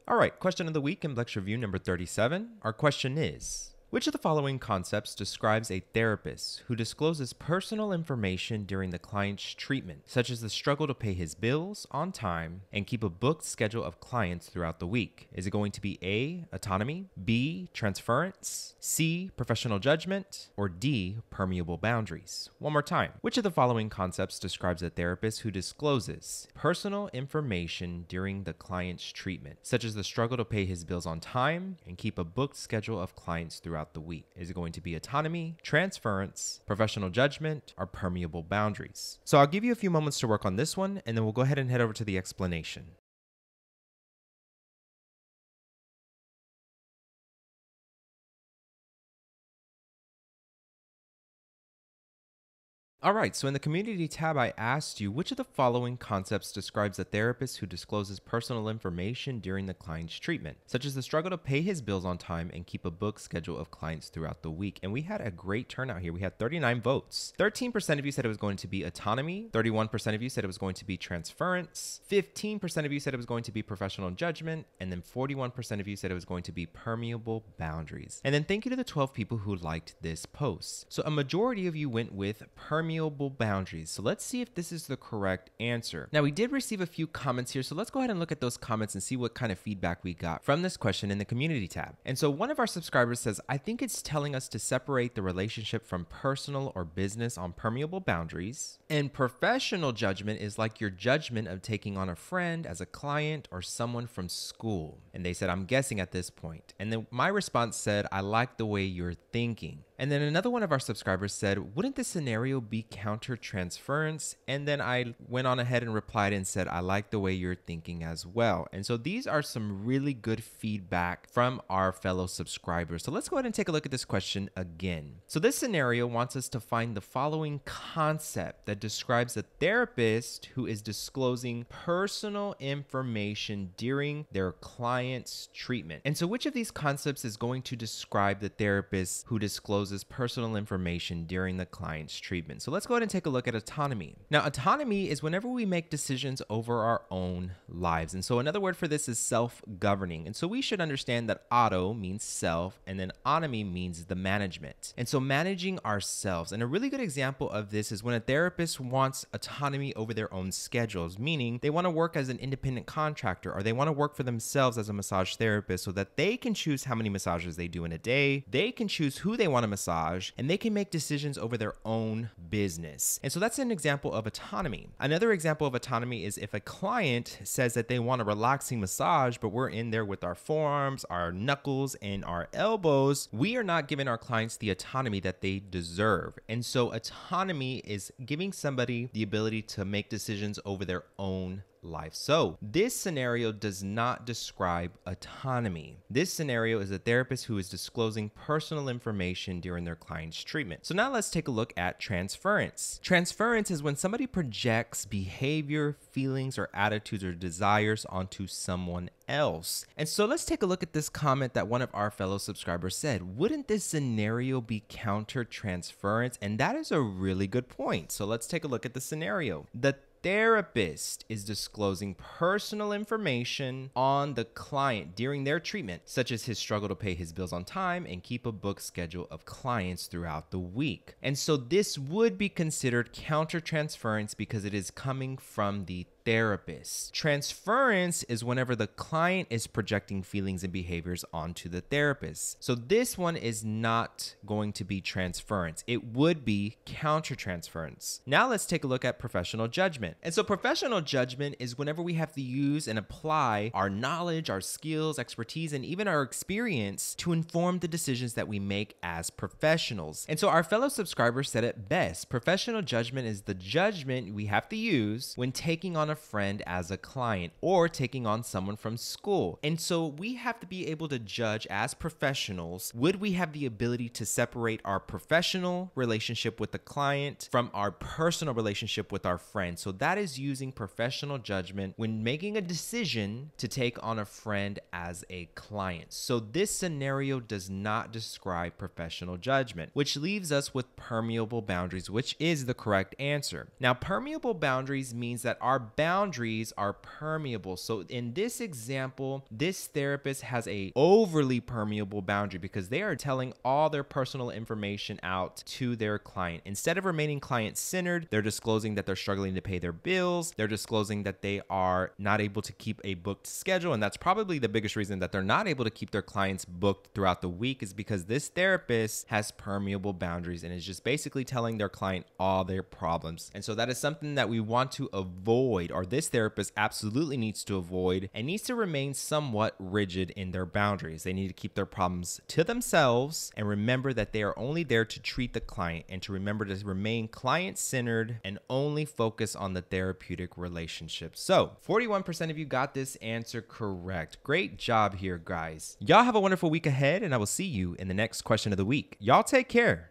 All right, question of the week in MBLEx review number 37. Our question is, which of the following concepts describes a therapist who discloses personal information during the client's treatment, such as the struggle to pay his bills on time and keep a booked schedule of clients throughout the week? Is it going to be A, autonomy, B, transference, C, professional judgment, or D, permeable boundaries? One more time. Which of the following concepts describes a therapist who discloses personal information during the client's treatment, such as the struggle to pay his bills on time and keep a booked schedule of clients throughout the week? Is it going to be autonomy, transference, professional judgment, or permeable boundaries? So I'll give you a few moments to work on this one, and then we'll go ahead and head over to the explanation. All right, so in the community tab, I asked you which of the following concepts describes a therapist who discloses personal information during the client's treatment, such as the struggle to pay his bills on time and keep a booked schedule of clients throughout the week. And we had a great turnout here. We had 39 votes. 13% of you said it was going to be autonomy, 31% of you said it was going to be transference, 15% of you said it was going to be professional judgment, and then 41% of you said it was going to be permeable boundaries. And then thank you to the 12 people who liked this post. So a majority of you went with permeable boundaries. So let's see if this is the correct answer. Now, we did receive a few comments here, so let's go ahead and look at those comments and see what kind of feedback we got from this question in the community tab. And so one of our subscribers says, I think it's telling us to separate the relationship from personal or business on permeable boundaries. And professional judgment is like your judgment of taking on a friend as a client or someone from school. And they said, I'm guessing at this point. And then my response said, I like the way you're thinking. And then another one of our subscribers said, wouldn't this scenario be counter-transference? And then I went on ahead and replied and said, I like the way you're thinking as well. And so these are some really good feedback from our fellow subscribers. So let's go ahead and take a look at this question again. So this scenario wants us to find the following concept that describes a therapist who is disclosing personal information during their client's treatment. And so which of these concepts is going to describe the therapist who discloses personal information during the client's treatment? So let's go ahead and take a look at autonomy. Now, autonomy is whenever we make decisions over our own lives. And so another word for this is self-governing. And so we should understand that auto means self, and then onomy means the management. And so managing ourselves. And a really good example of this is when a therapist wants autonomy over their own schedules, meaning they want to work as an independent contractor, or they want to work for themselves as a massage therapist so that they can choose how many massages they do in a day, they can choose who they want to massage, and they can make decisions over their own business. And so that's an example of autonomy. Another example of autonomy is if a client says that they want a relaxing massage, but we're in there with our forearms, our knuckles, and our elbows, we are not giving our clients the autonomy that they deserve. And so autonomy is giving somebody the ability to make decisions over their own life. So this scenario does not describe autonomy. This scenario is a therapist who is disclosing personal information during their client's treatment. So now let's take a look at transference. Transference is when somebody projects behavior, feelings, or attitudes or desires onto someone else. And so let's take a look at this comment that one of our fellow subscribers said. Wouldn't this scenario be counter-transference? And that is a really good point. So let's take a look at the scenario. The therapist is disclosing personal information on the client during their treatment, such as his struggle to pay his bills on time and keep a booked schedule of clients throughout the week. And so this would be considered counter-transference because it is coming from the therapist. Transference is whenever the client is projecting feelings and behaviors onto the therapist. So this one is not going to be transference. It would be counter-transference. Now let's take a look at professional judgment. And so professional judgment is whenever we have to use and apply our knowledge, our skills, expertise, and even our experience to inform the decisions that we make as professionals. And so our fellow subscribers said it best. Professional judgment is the judgment we have to use when taking on a friend as a client or taking on someone from school. And so we have to be able to judge as professionals, would we have the ability to separate our professional relationship with the client from our personal relationship with our friend? So that is using professional judgment when making a decision to take on a friend as a client. So this scenario does not describe professional judgment, which leaves us with permeable boundaries, which is the correct answer. Now, permeable boundaries means that our boundaries are permeable. So in this example, this therapist has a overly permeable boundary because they are telling all their personal information out to their client. Instead of remaining client-centered, they're disclosing that they're struggling to pay their bills. They're disclosing that they are not able to keep a booked schedule. And that's probably the biggest reason that they're not able to keep their clients booked throughout the week, is because this therapist has permeable boundaries and is just basically telling their client all their problems. And so that is something that we want to avoid, or this therapist absolutely needs to avoid, and needs to remain somewhat rigid in their boundaries. They need to keep their problems to themselves and remember that they are only there to treat the client, and to remember to remain client-centered and only focus on the therapeutic relationship. So 41% of you got this answer correct. Great job here, guys. Y'all have a wonderful week ahead, and I will see you in the next question of the week. Y'all take care.